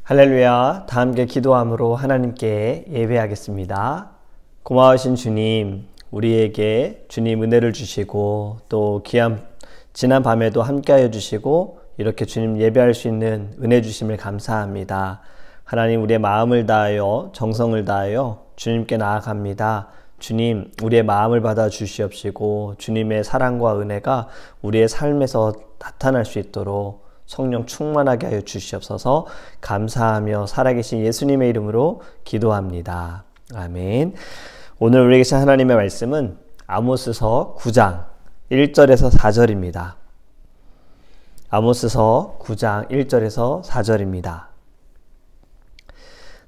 할렐루야. 다 함께 기도함으로 하나님께 예배하겠습니다. 고마우신 주님, 우리에게 주님 은혜를 주시고 또 지난 밤에도 함께하여 주시고 이렇게 주님 예배할 수 있는 은혜 주심을 감사합니다. 하나님, 우리의 마음을 다하여 정성을 다하여 주님께 나아갑니다. 주님, 우리의 마음을 받아 주시옵시고 주님의 사랑과 은혜가 우리의 삶에서 나타날 수 있도록 성령 충만하게 하여 주시옵소서. 감사하며 살아계신 예수님의 이름으로 기도합니다. 아멘. 오늘 우리에게 주신 하나님의 말씀은 아모스서 9장 1절에서 4절입니다. 아모스서 9장 1절에서 4절입니다.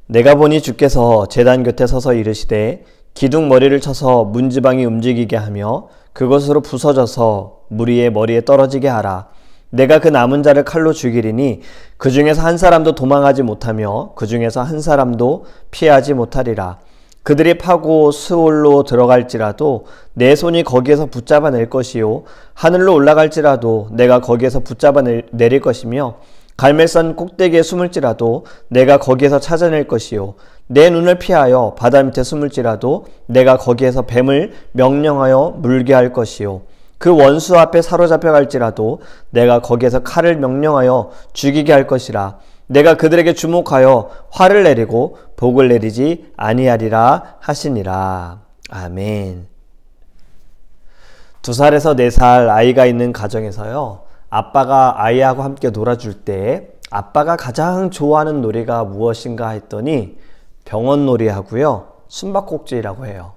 내가 보니 주께서 제단 곁에 서서 이르시되 기둥 머리를 쳐서 문지방이 움직이게 하며 그것으로 부서져서 무리의 머리에 떨어지게 하라. 내가 그 남은 자를 칼로 죽이리니 그 중에서 한 사람도 도망하지 못하며 그 중에서 한 사람도 피하지 못하리라. 그들이 파고 스올로 들어갈지라도 내 손이 거기에서 붙잡아낼 것이요 하늘로 올라갈지라도 내가 거기에서 붙잡아 내릴 것이며 갈멜산 꼭대기에 숨을지라도 내가 거기에서 찾아낼 것이요 내 눈을 피하여 바다 밑에 숨을지라도 내가 거기에서 뱀을 명령하여 물게 할 것이요 그 원수 앞에 사로잡혀 갈지라도 내가 거기에서 칼을 명령하여 죽이게 할 것이라. 내가 그들에게 주목하여 화를 내리고 복을 내리지 아니하리라 하시니라. 아멘. 2살에서 4살 아이가 있는 가정에서요, 아빠가 아이하고 함께 놀아줄 때 아빠가 가장 좋아하는 놀이가 무엇인가 했더니 병원놀이 하고요, 숨바꼭질이라고 해요.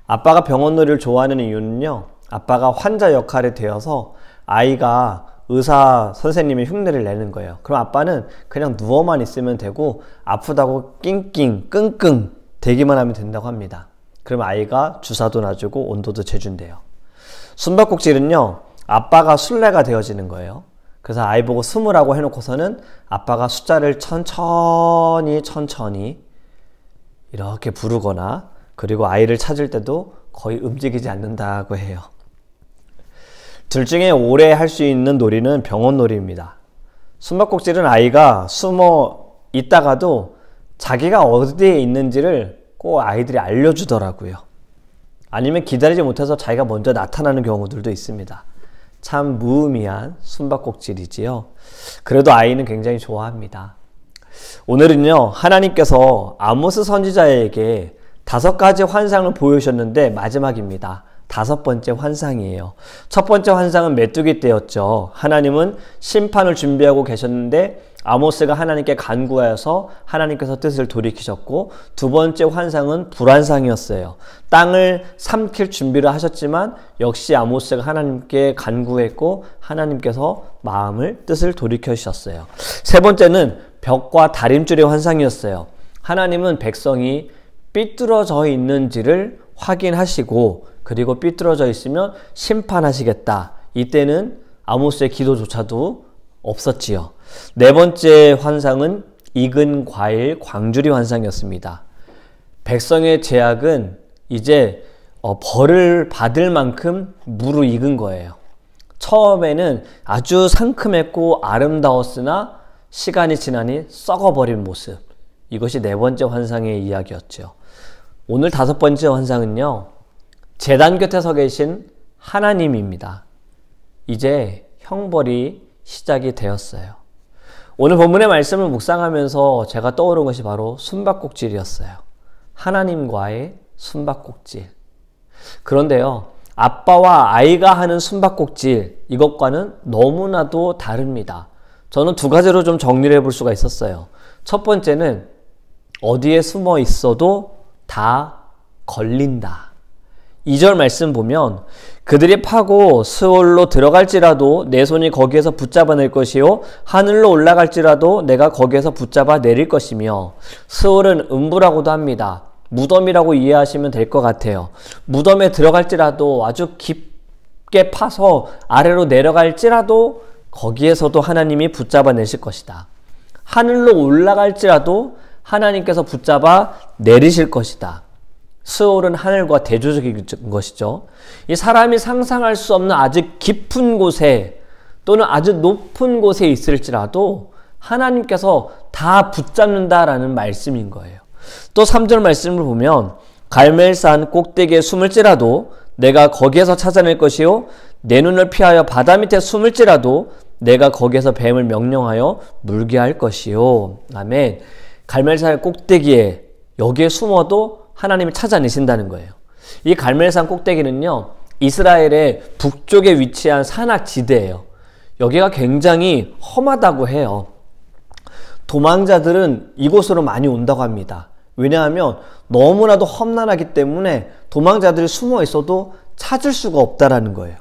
아빠가 병원놀이를 좋아하는 이유는요, 아빠가 환자 역할에 되어서 아이가 의사 선생님의 흉내를 내는 거예요. 그럼 아빠는 그냥 누워만 있으면 되고 아프다고 낑낑 끙끙 대기만 하면 된다고 합니다. 그럼 아이가 주사도 놔주고 온도도 재준대요. 숨바꼭질은요, 아빠가 술래가 되어지는 거예요. 그래서 아이 보고 숨으라고 해놓고서는 아빠가 숫자를 천천히 이렇게 부르거나, 그리고 아이를 찾을 때도 거의 움직이지 않는다고 해요. 둘 중에 오래 할 수 있는 놀이는 병원놀이입니다. 숨바꼭질은 아이가 숨어 있다가도 자기가 어디에 있는지를 꼭 아이들이 알려주더라고요. 아니면 기다리지 못해서 자기가 먼저 나타나는 경우들도 있습니다. 참 무의미한 숨바꼭질이지요. 그래도 아이는 굉장히 좋아합니다. 오늘은요, 하나님께서 아모스 선지자에게 5가지 환상을 보여주셨는데 마지막입니다. 5번째 환상이에요. 첫 번째 환상은 메뚜기 떼였죠. 하나님은 심판을 준비하고 계셨는데 아모스가 하나님께 간구하여서 하나님께서 뜻을 돌이키셨고, 2번째 환상은 불환상이었어요. 땅을 삼킬 준비를 하셨지만 역시 아모스가 하나님께 간구했고 하나님께서 뜻을 돌이켜주셨어요. 3번째는 벽과 다림줄의 환상이었어요. 하나님은 백성이 삐뚤어져 있는지를 확인하시고, 그리고 삐뚤어져 있으면 심판하시겠다. 이때는 아모스의 기도조차도 없었지요. 4번째 환상은 익은 과일 광주리 환상이었습니다. 백성의 죄악은 이제 벌을 받을 만큼 무르익은 거예요. 처음에는 아주 상큼했고 아름다웠으나 시간이 지나니 썩어버린 모습. 이것이 4번째 환상의 이야기였죠. 오늘 5번째 환상은요, 제단 곁에 서 계신 하나님입니다. 이제 형벌이 시작이 되었어요. 오늘 본문의 말씀을 묵상하면서 제가 떠오른 것이 바로 숨바꼭질이었어요. 하나님과의 숨바꼭질. 그런데요, 아빠와 아이가 하는 숨바꼭질, 이것과는 너무나도 다릅니다. 저는 2가지로 좀 정리를 해볼 수가 있었어요. 첫 번째는 어디에 숨어 있어도 다 걸린다. 2절 말씀 보면 그들이 파고 스올로 들어갈지라도 내 손이 거기에서 붙잡아낼 것이요 하늘로 올라갈지라도 내가 거기에서 붙잡아 내릴 것이며, 스올은 음부라고도 합니다. 무덤이라고 이해하시면 될 것 같아요. 무덤에 들어갈지라도, 아주 깊게 파서 아래로 내려갈지라도 거기에서도 하나님이 붙잡아 내실 것이다. 하늘로 올라갈지라도 하나님께서 붙잡아 내리실 것이다. 스올은 하늘과 대조적인 것이죠. 이 사람이 상상할 수 없는 아주 깊은 곳에 또는 아주 높은 곳에 있을지라도 하나님께서 다 붙잡는다라는 말씀인 거예요. 또 3절 말씀을 보면 갈멜산 꼭대기에 숨을지라도 내가 거기에서 찾아낼 것이요 내 눈을 피하여 바다 밑에 숨을지라도 내가 거기에서 뱀을 명령하여 물게 할 것이요. 아멘. 갈멜산 꼭대기에 여기에 숨어도 하나님이 찾아내신다는 거예요. 이 갈멜산 꼭대기는요, 이스라엘의 북쪽에 위치한 산악지대예요. 여기가 굉장히 험하다고 해요. 도망자들은 이곳으로 많이 온다고 합니다. 왜냐하면 너무나도 험난하기 때문에 도망자들이 숨어 있어도 찾을 수가 없다라는 거예요.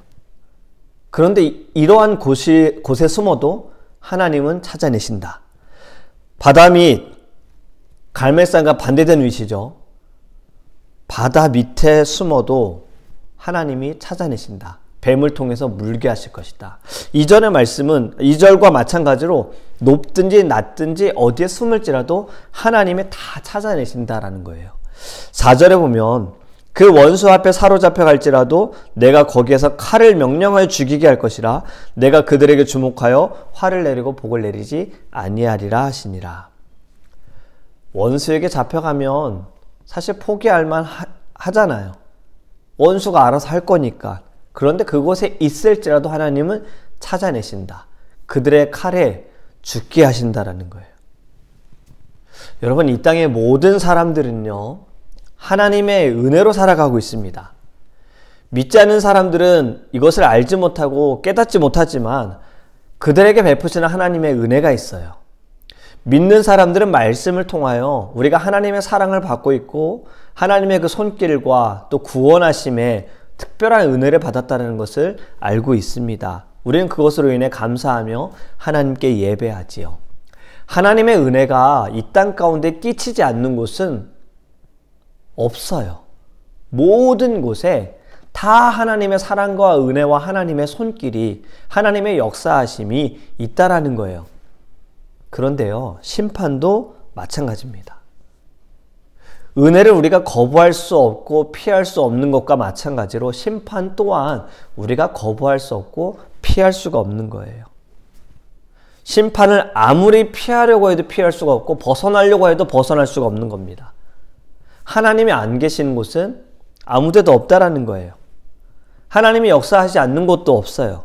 그런데 이러한 곳에 숨어도 하나님은 찾아내신다. 바다 밑, 갈멜산과 반대되는 위치죠. 바다 밑에 숨어도 하나님이 찾아내신다. 뱀을 통해서 물게 하실 것이다. 이전의 말씀은 2절과 마찬가지로 높든지 낮든지 어디에 숨을지라도 하나님이 다 찾아내신다라는 거예요. 4절에 보면 그 원수 앞에 사로잡혀 갈지라도 내가 거기에서 칼을 명령하여 죽이게 할 것이라 내가 그들에게 주목하여 화를 내리고 복을 내리지 아니하리라 하시니라. 원수에게 잡혀가면 사실 포기할 만 하잖아요. 원수가 알아서 할 거니까. 그런데 그곳에 있을지라도 하나님은 찾아내신다. 그들의 칼에 죽게 하신다라는 거예요. 여러분, 이 땅의 모든 사람들은요, 하나님의 은혜로 살아가고 있습니다. 믿지 않는 사람들은 이것을 알지 못하고 깨닫지 못하지만 그들에게 베푸시는 하나님의 은혜가 있어요. 믿는 사람들은 말씀을 통하여 우리가 하나님의 사랑을 받고 있고 하나님의 그 손길과 또 구원하심에 특별한 은혜를 받았다는 것을 알고 있습니다. 우리는 그것으로 인해 감사하며 하나님께 예배하지요. 하나님의 은혜가 이 땅 가운데 끼치지 않는 곳은 없어요. 모든 곳에 다 하나님의 사랑과 은혜와 하나님의 손길이, 하나님의 역사하심이 있다라는 거예요. 그런데요, 심판도 마찬가지입니다. 은혜를 우리가 거부할 수 없고 피할 수 없는 것과 마찬가지로 심판 또한 우리가 거부할 수 없고 피할 수가 없는 거예요. 심판을 아무리 피하려고 해도 피할 수가 없고 벗어나려고 해도 벗어날 수가 없는 겁니다. 하나님이 안 계시는 곳은 아무 데도 없다라는 거예요. 하나님이 역사하지 않는 곳도 없어요.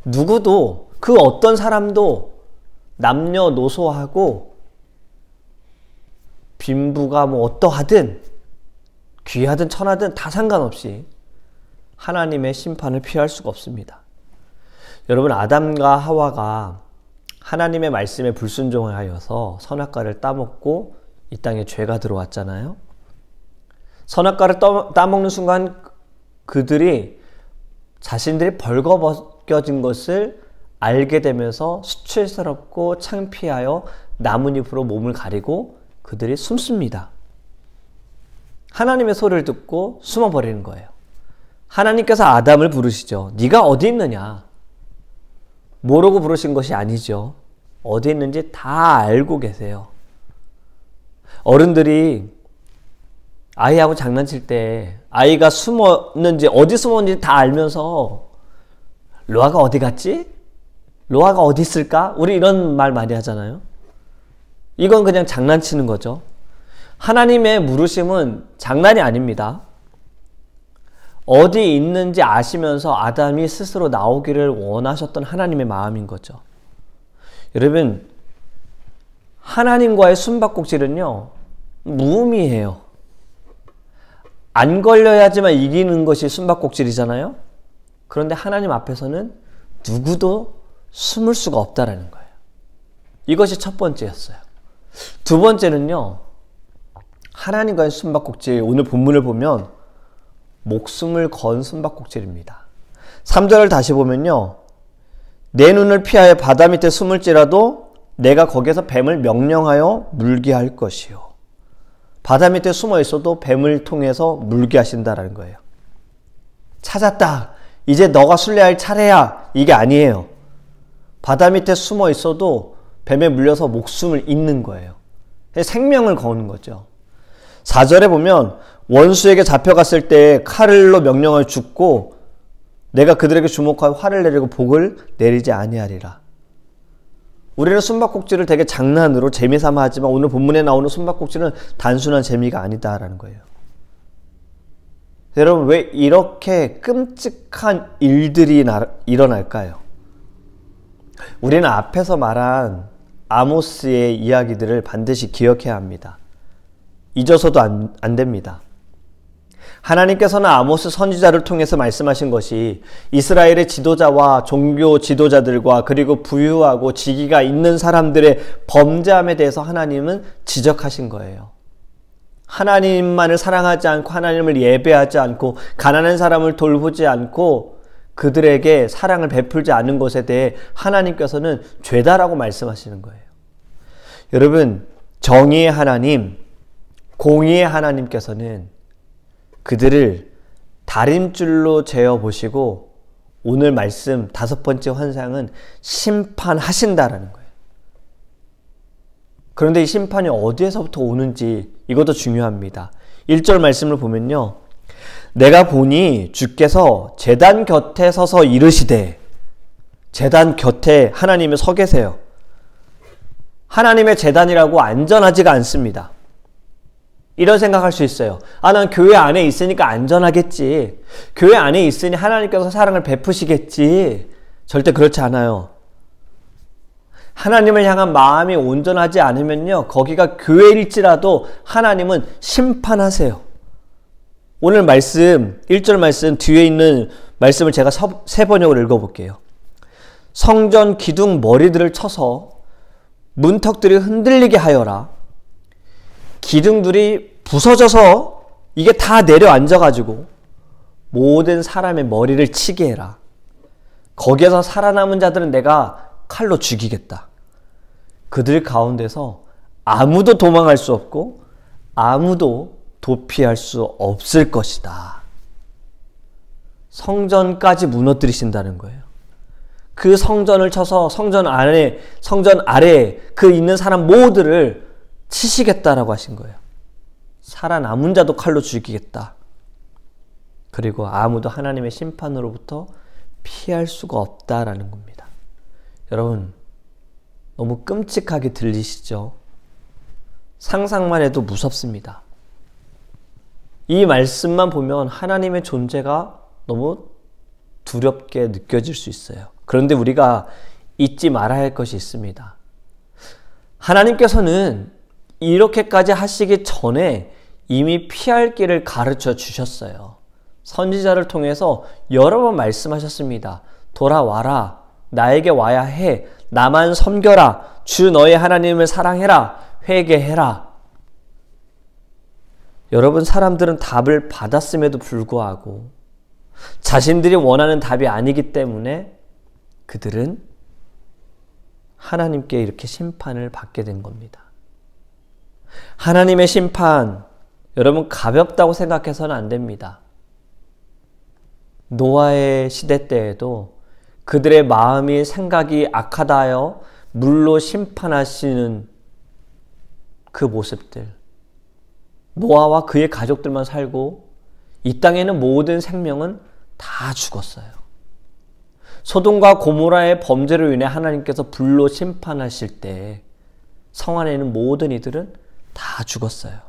누구도, 그 어떤 사람도 남녀노소하고 빈부가 어떠하든 귀하든 천하든 다 상관없이 하나님의 심판을 피할 수가 없습니다. 여러분, 아담과 하와가 하나님의 말씀에 불순종하여서 선악과를 따먹고 이 땅에 죄가 들어왔잖아요. 선악과를 따먹는 순간 그들이 자신들이 벌거벗겨진 것을 알게 되면서 수치스럽고 창피하여 나뭇잎으로 몸을 가리고 그들이 숨습니다. 하나님의 소리를 듣고 숨어버리는 거예요. 하나님께서 아담을 부르시죠. 네가 어디 있느냐? 모르고 부르신 것이 아니죠. 어디 있는지 다 알고 계세요. 어른들이 아이하고 장난칠 때 아이가 숨었는지 어디 숨었는지 다 알면서 로아가 어디 갔지? 로아가 어디 있을까? 우리 이런 말 많이 하잖아요. 이건 그냥 장난치는 거죠. 하나님의 물으심은 장난이 아닙니다. 어디 있는지 아시면서 아담이 스스로 나오기를 원하셨던 하나님의 마음인 거죠. 여러분, 하나님과의 숨바꼭질은요, 무의미해요. 안 걸려야지만 이기는 것이 숨바꼭질이잖아요. 그런데 하나님 앞에서는 누구도 숨을 수가 없다라는 거예요. 이것이 첫 번째였어요. 두 번째는요, 하나님과의 숨바꼭질, 오늘 본문을 보면 목숨을 건 숨바꼭질입니다. 3절을 다시 보면요, 내 눈을 피하여 바다 밑에 숨을지라도 내가 거기에서 뱀을 명령하여 물게 할 것이요. 바다 밑에 숨어 있어도 뱀을 통해서 물게 하신다라는 거예요. 찾았다. 이제 너가 순례할 차례야. 이게 아니에요. 바다 밑에 숨어 있어도 뱀에 물려서 목숨을 잇는 거예요. 생명을 거는 거죠. 4절에 보면 원수에게 잡혀갔을 때 칼로 명령하여 죽고 내가 그들에게 주목하여 화를 내리고 복을 내리지 아니하리라. 우리는 숨바꼭질을 되게 장난으로 재미삼아 하지만 오늘 본문에 나오는 숨바꼭질은 단순한 재미가 아니다라는 거예요. 여러분, 왜 이렇게 끔찍한 일들이 일어날까요? 우리는 앞에서 말한 아모스의 이야기들을 반드시 기억해야 합니다. 잊어서도 안 됩니다. 하나님께서는 아모스 선지자를 통해서 말씀하신 것이 이스라엘의 지도자와 종교 지도자들과 그리고 부유하고 지위가 있는 사람들의 범죄함에 대해서 하나님은 지적하신 거예요. 하나님만을 사랑하지 않고 하나님을 예배하지 않고 가난한 사람을 돌보지 않고 그들에게 사랑을 베풀지 않은 것에 대해 하나님께서는 죄다라고 말씀하시는 거예요. 여러분, 정의의 하나님, 공의의 하나님께서는 그들을 다림줄로 재어보시고 오늘 말씀 5번째 환상은 심판하신다라는 거예요. 그런데 이 심판이 어디에서부터 오는지 이것도 중요합니다. 1절 말씀을 보면요. 내가 보니 주께서 제단 곁에 서서 이르시되, 제단 곁에 하나님이 서 계세요. 하나님의 제단이라고 안전하지가 않습니다. 이런 생각할 수 있어요. 난 교회 안에 있으니까 안전하겠지. 교회 안에 있으니 하나님께서 사랑을 베푸시겠지. 절대 그렇지 않아요. 하나님을 향한 마음이 온전하지 않으면요, 거기가 교회일지라도 하나님은 심판하세요. 오늘 말씀, 1절 말씀 뒤에 있는 말씀을 제가 세 번역으로 읽어볼게요. 성전 기둥 머리들을 쳐서 문턱들이 흔들리게 하여라. 기둥들이 부서져서 이게 다 내려앉아가지고 모든 사람의 머리를 치게 해라. 거기에서 살아남은 자들은 내가 칼로 죽이겠다. 그들 가운데서 아무도 도망할 수 없고 아무도 도피할 수 없을 것이다. 성전까지 무너뜨리신다는 거예요. 그 성전을 쳐서 성전 아래에 그 있는 사람 모두를 치시겠다라고 하신 거예요. 살아남은 자도 칼로 죽이겠다. 그리고 아무도 하나님의 심판으로부터 피할 수가 없다라는 겁니다. 여러분, 너무 끔찍하게 들리시죠? 상상만 해도 무섭습니다. 이 말씀만 보면 하나님의 존재가 너무 두렵게 느껴질 수 있어요. 그런데 우리가 잊지 말아야 할 것이 있습니다. 하나님께서는 이렇게까지 하시기 전에 이미 피할 길을 가르쳐 주셨어요. 선지자를 통해서 여러 번 말씀하셨습니다. 돌아와라. 나에게 와야 해. 나만 섬겨라. 주 너의 하나님을 사랑해라. 회개해라. 여러분, 사람들은 답을 받았음에도 불구하고 자신들이 원하는 답이 아니기 때문에 그들은 하나님께 이렇게 심판을 받게 된 겁니다. 하나님의 심판, 여러분, 가볍다고 생각해서는 안 됩니다. 노아의 시대 때에도 그들의 마음이 생각이 악하다 하여 물로 심판하시는 그 모습들, 노아와 그의 가족들만 살고 이 땅에는 모든 생명은 다 죽었어요. 소돔과 고모라의 범죄로 인해 하나님께서 불로 심판하실 때 성 안에 있는 모든 이들은 다 죽었어요.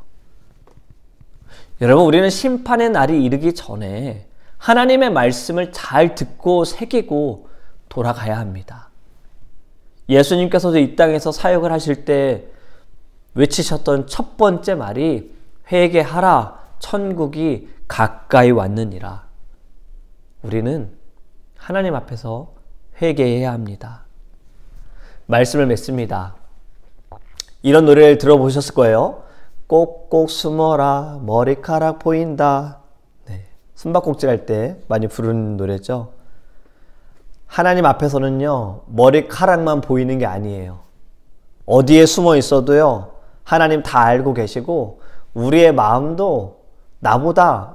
여러분, 우리는 심판의 날이 이르기 전에 하나님의 말씀을 잘 듣고 새기고 돌아가야 합니다. 예수님께서도 이 땅에서 사역을 하실 때 외치셨던 첫 번째 말이 회개하라, 천국이 가까이 왔느니라. 우리는 하나님 앞에서 회개해야 합니다. 말씀을 맺습니다. 이런 노래를 들어보셨을 거예요. 꼭꼭 숨어라, 머리카락 보인다. 네, 숨바꼭질 할 때 많이 부르는 노래죠. 하나님 앞에서는요, 머리카락만 보이는 게 아니에요. 어디에 숨어 있어도요, 하나님 다 알고 계시고 우리의 마음도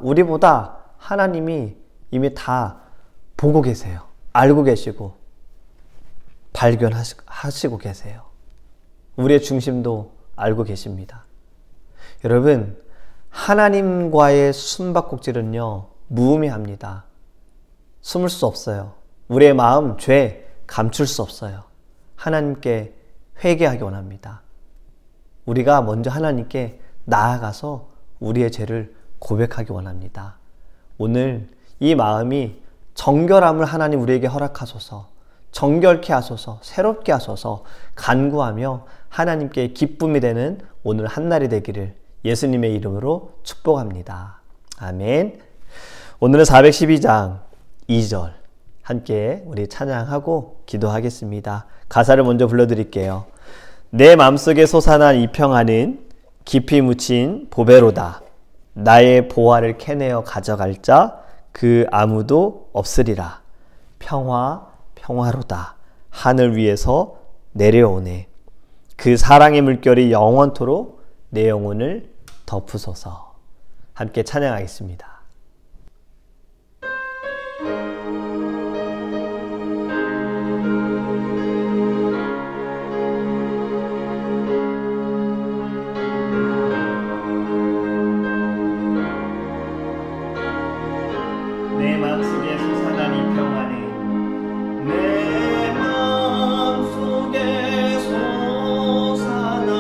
우리보다 하나님이 이미 다 보고 계세요. 알고 계시고 발견하시고 계세요. 우리의 중심도 알고 계십니다. 여러분, 하나님과의 숨바꼭질은요, 무의미합니다. 숨을 수 없어요. 우리의 마음, 죄 감출 수 없어요. 하나님께 회개하기 원합니다. 우리가 먼저 하나님께 나아가서 우리의 죄를 고백하기 원합니다. 오늘 이 마음이 정결함을 하나님 우리에게 허락하소서, 정결케 하소서, 새롭게 하소서 간구하며 하나님께 기쁨이 되는 오늘 한날이 되기를 예수님의 이름으로 축복합니다. 아멘. 오늘은 412장 2절 함께 우리 찬양하고 기도하겠습니다. 가사를 먼저 불러드릴게요. 내 맘속에 솟아난 이 평안은 깊이 묻힌 보배로다. 나의 보화를 캐내어 가져갈 자 그 아무도 없으리라. 평화 평화로다. 하늘 위에서 내려오네. 그 사랑의 물결이 영원토록 내 영혼을 덮으소서. 함께 찬양하겠습니다. 내 마음속에 솟아난 이 평안은 내 마음속에 솟아난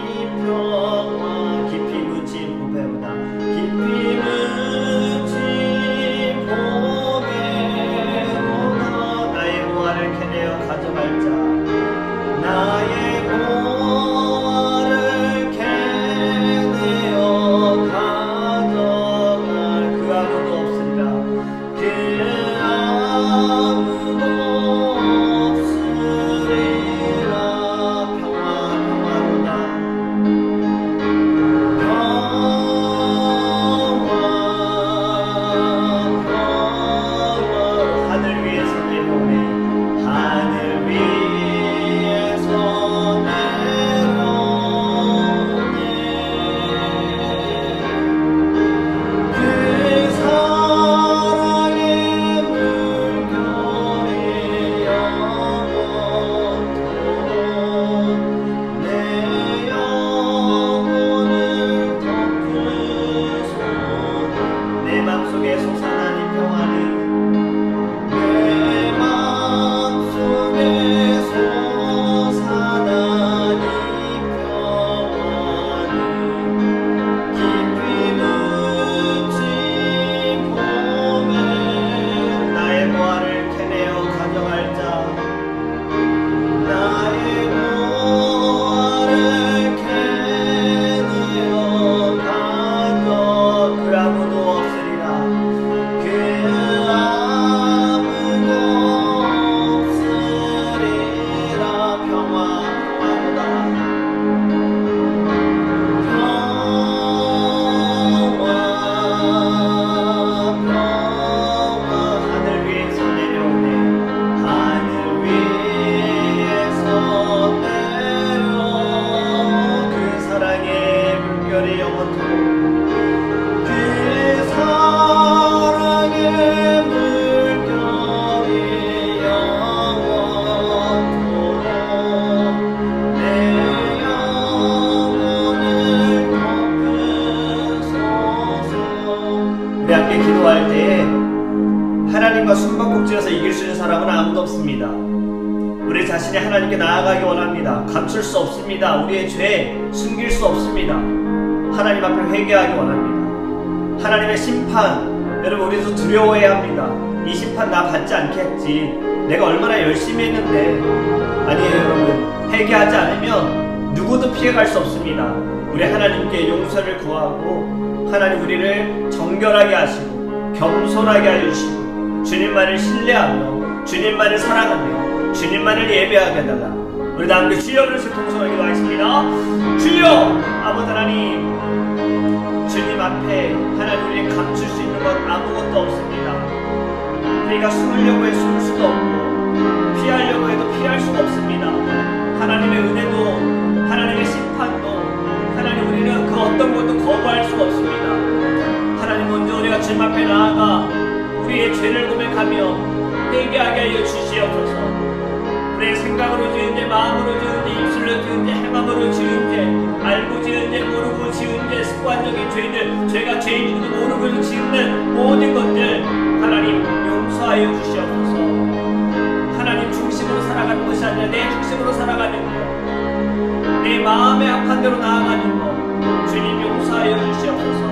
이 평안 깊이 묻힌 보배로다. 깊이 묻힌 보배로다. 나의 보화를 캐내어 가져갈 자 나의 보화를 캐내어 가져갈 그 아무도 없으리라. 그 아무도 없으리라. 평화 평화로다. 평화 하늘 위에서 내려오네. 하늘 위에서 내려오네. 그 사랑의 물결이 영원토록 내 영혼을 덮으소. 내 맘속에 솟아난 이 평안이 내 맘속에 솟아난 이 평안이 깊이 묻힌 보배 나의 보화를 캐내어 가져갈 자 나의 보화를 캐내어 가져 그 아무도 없으리라. 그 아무도 없으리라. 평화 평화로다. 평화 하늘 위에서 내려오네. 하늘 위에서 내려 그 사랑의 물결이 영원토록 그 사랑의 물결이 영원토록 내 영혼을 덮으소서. 우리 함께 기도할 때에 하나님과 숨바꼭질해서 이길 수 있는 사람은 아무도 없습니다. 우리 자신이 하나님께 나아가기 원합니다. 감출 수 없습니다. 우리의 죄 숨길 수 없습니다. 하나님 앞에 회개하기 원합니다. 하나님의 심판, 여러분 우리도 두려워해야 합니다. 이 심판 나 받지 않겠지. 내가 얼마나 열심히 했는데. 아니에요 여러분. 회개하지 않으면 누구도 피해갈 수 없습니다. 우리 하나님께 용서를 구하고 하나님 우리를 정결하게 하시고 겸손하게 해주시고 주님만을 신뢰하며 주님만을 사랑하며 주님만을 예배하게 해달라. 우리 다 함께 주여 부르시고 통성하게 기도하겠습니다. 주여 아버지 하나님, 주님 앞에 하나님 우리를 감출 수 있는 것 아무것도 없습니다. 우리가 숨으려고 해도 숨을 수도 없고 피하려고 해도 피할 수가 없습니다. 하나님의 은혜도 하나님의 심판도 하나님 우리는 그 어떤 것도 거부할 수가 없습니다. 하나님 먼저 우리가 주님 앞에 나아가 우리의 죄를 고백하며 회개하게 하여 주시옵소서. 우리의 생각으로 지은 죄, 마음으로 지은 죄, 입술로 지은 죄, 행함으로 지은 죄, 알고 지은 죄, 모르고 지은 죄, 습관적인 죄들, 죄가 죄인지도 모르고 지은 모든 것들 하나님 용서하여 주시옵소서. 하나님 중심으로 살아가는 것이 아니라 내 중심으로 살아가는 것, 마음에 합한 대로 나아가는 것 주님 용서하여 주시옵소서.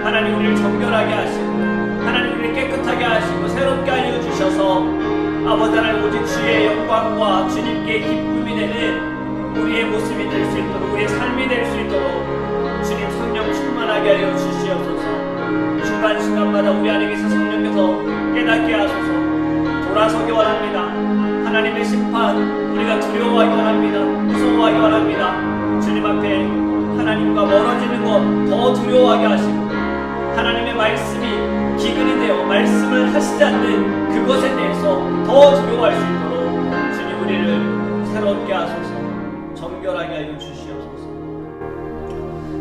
하나님 우리를 정결하게 하시고 하나님 우리를 깨끗하게 하시고 새롭게 하여 주셔서 아버지 하나님 오직 주의 영광과 주님께 기쁨이 되는 우리의 모습이 될 수 있도록 우리의 삶이 될 수 있도록 주님 성령 충만하게 하여 주시옵소서. 순간순간마다 우리 안에 계신 성령께서 깨닫게 하소서. 돌아서기 원합니다. 하나님의 심판 우리가 두려워하기 원합니다. 무서워하기 원합니다. 주님 앞에 하나님과 멀어지는 것 더 두려워하게 하시고 하나님의 말씀이 기근이 되어 말씀을 하시지 않는 그것에 대해서 더 두려워할 수 있도록 주님 우리를 새롭게 하소서. 정결하게 하여 주시옵소서.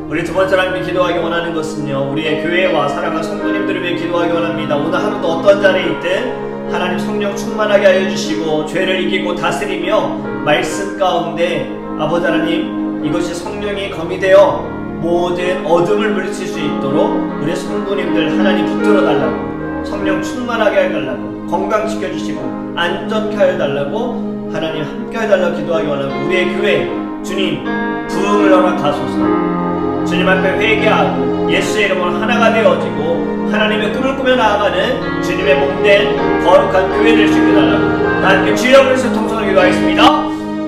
우리 두 번째로 함께 기도하기 원하는 것은요, 우리의 교회와 사랑하는 성도님들을 위해 기도하기 원합니다. 오늘 하루도 어떤 자리에 있든 하나님 성령 충만하게 하여 주시고 죄를 이기고 다스리며 말씀 가운데 아버지 하나님 이것이 성령이 검이 되어 모든 어둠을 물리칠 수 있도록 우리 성도님들 하나님 붙들어 달라고, 성령 충만하게 해달라고, 건강시켜주시고 안전케 해달라고 하나님 함께 해달라고 기도하기 원하고, 우리의 교회 주님 부흥을 허락하소서. 주님 앞에 회개하고 예수의 이름으로 하나가 되어지고 하나님의 꿈을 꾸며 나아가는 주님의 몸된 거룩한 교회 될 수 있게 달라고 다 함께 주여 그리스도 통성을 기도하겠습니다.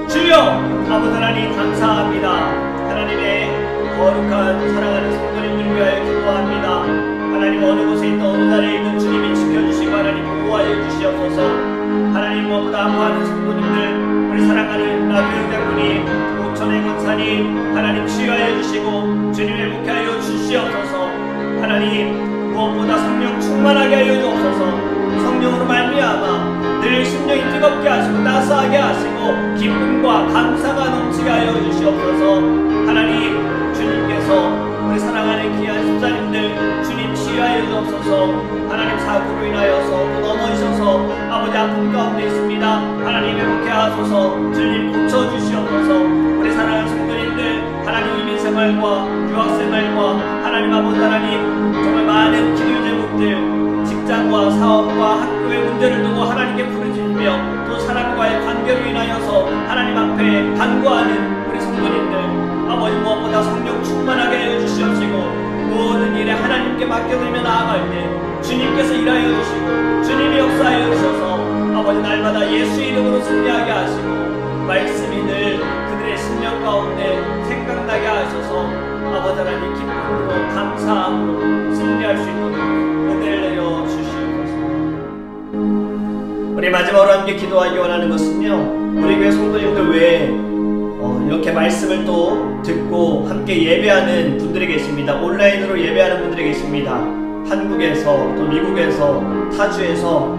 주여 아버지 하나님 감사합니다. 하나님의 거룩한 사랑하는 성도님들을 위하여 기도합니다. 하나님 어느 곳에 있든 어느 자리에 있든 주님이 지켜주시고 하나님 보호하여 주시옵소서. 하나님 무엇보다 아파하는 성도님들 우리 사랑하는 나비영 장군님 오천의 권사님 하나님 치유하여 주시고 주님의 목회하여 주시옵소서. 하나님 무엇보다 성령 충만하게 하여 주옵소서. 성령으로 말미암아 늘 심령이 뜨겁게 하시고 따스하게 하시고 기쁨과 감사가 넘치게 하여 주시옵소서. 하나님 주님께서 우리 사랑하는 귀한 집사님들 주님 치유하여 주옵소서. 하나님 사고로 인하여서 또 넘어지셔서 아버지 아픔 가운데 있습니다. 하나님 회복해 하소서. 주님 고쳐주시옵소서. 우리 사랑하는 성도님들 하나님 이민생활과 유학생활과 하나님 아버지 하나님 정말 많은 기도 제목들 직장과 사업과 학교의 문제를 두고 하나님께 부르짖으며 또 사람과의 관계로 인하여서 하나님 앞에 간구하는 우리 성도님들 아버지 무엇보다 성령 충만하게 해주시옵시고 모든 일에 하나님께 맡겨드리며 나아갈 때 주님께서 일하여 주시고 주님이 역사하여 주셔서 아버지 날마다 예수 이름으로 승리하게 하시고 말씀이 늘 그들의 심령 가운데 생각나게 하셔서 아버지 하나님 기쁨으로 감사함으로 승리할 수 있도록 은혜를 내려 주시옵소서. 우리 마지막으로 함께 기도하기 원하는 것은요, 우리 교회 성도님들 외에 이렇게 말씀을 또 듣고 함께 예배하는 분들이 계십니다. 온라인으로 예배하는 분들이 계십니다. 한국에서 또 미국에서 타주에서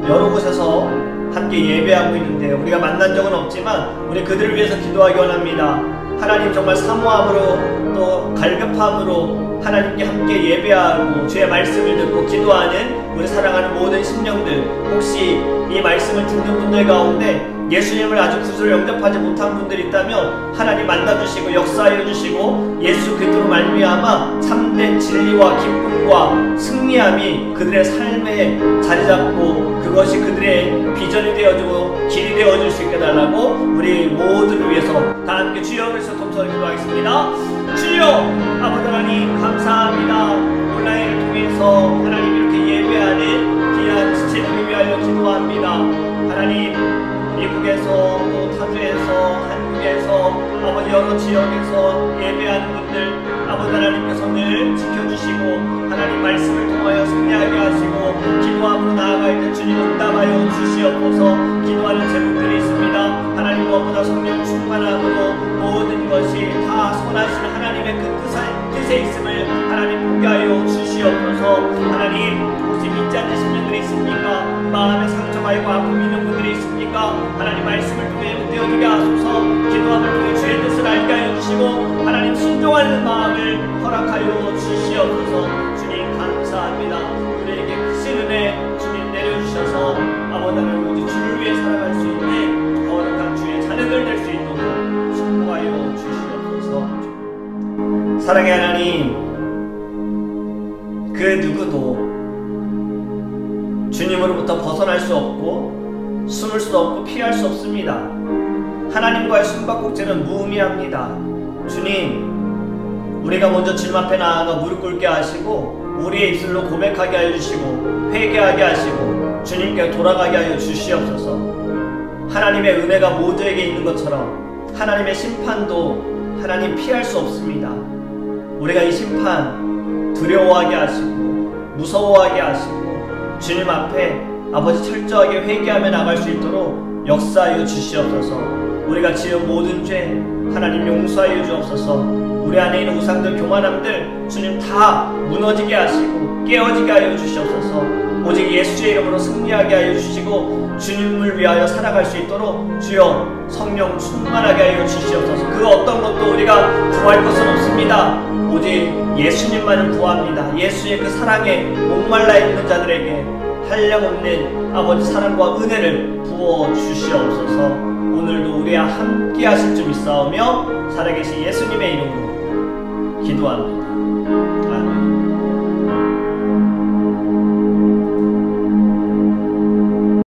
여러 곳에서 함께 예배하고 있는데 우리가 만난 적은 없지만 우리 그들을 위해서 기도하기 원합니다. 하나님 정말 사모함으로 또 갈급함으로 하나님께 함께 예배하고 주의 말씀을 듣고 기도하는 우리 사랑하는 모든 심령들, 혹시 이 말씀을 듣는 분들 가운데 예수님을 아직 구주로 영접하지 못한 분들이 있다면 하나님 만나주시고 역사하여 주시고 예수 그리스도로 말미암아 참된 진리와 기쁨과 승리함이 그들의 삶에 자리잡고 그것이 그들의 비전이 되어주고 길이 되어줄 수 있게 해달라고 우리 모두를 위해서 다 함께 주여 그리스도 통성을 기도하겠습니다. 주여 아버지 하나님 감사합니다. 온라인을 통해서 하나님 이렇게 예배하는 귀한 지체들을 위하여 기도합니다. 하나님 미국에서 또 타주에서 한국에서 아버지 여러 지역에서 예배하는 분들 아버지 하나님께서 늘 지켜주시고 하나님 말씀을 통하여 승리하게 하시고 기도함으로 나아갈 때 주님 응답하여 주시옵소서. 기도하는 제목들이 있습니다. 하나님 무엇보다 성령 충만함으로 모든 것이 다 선하신 하나님의 그 뜻에 있음을 하나님 보게 하여 주시옵소서. 하나님 혹시 믿지 않는 심령들이 있습니까? 마음에 상처가 있고 아픔이 있는 분들이 있습니까? 하나님 말씀을 통해 되어지게 하소서. 기도함을 통해 주의 뜻을 알게 하여 주시고 하나님 순종하는 마음을 허락하여 주시옵소서. 주님 감사합니다. 우리에게 크신 은혜 주님 내려주셔서 아버지 하나님 오직 주를 위해 살아갈 수 있는 거룩한 주의 자녀들 될 수 있도록 축복하여 주시옵소서. 사랑의 하나님, 그 누구도 주님으로부터 벗어날 수 없고 숨을 수 없고 피할 수 없습니다. 하나님과의 숨바꼭질은 무의미합니다. 주님, 우리가 먼저 주님 앞에 나아가 무릎 꿇게 하시고 우리의 입술로 고백하게 하여 주시고 회개하게 하시고 주님께 돌아가게 하여 주시옵소서. 하나님의 은혜가 모두에게 있는 것처럼 하나님의 심판도 하나님 피할 수 없습니다. 우리가 이 심판 두려워하게 하시고 무서워하게 하시고 주님 앞에 아버지 철저하게 회개하며 나갈 수 있도록 역사하여 주시옵소서. 우리가 지은 모든 죄 하나님 용서하여 주옵소서. 우리 안에 있는 우상들 교만함들 주님 다 무너지게 하시고 깨어지게 하여 주시옵소서. 오직 예수의 이름으로 승리하게 하여 주시고 주님을 위하여 살아갈 수 있도록 주여 성령 충만하게 하여 주시옵소서. 그 어떤 것도 우리가 구할 것은 없습니다. 오직 예수님만을 구합니다. 예수의 그 사랑에 목말라 있는 자들에게 한량없는 아버지 사랑과 은혜를 부어 주시옵소서. 오늘도 우리와 함께 하실 줄 믿사오며 살아계신 예수님의 이름으로 기도합니다.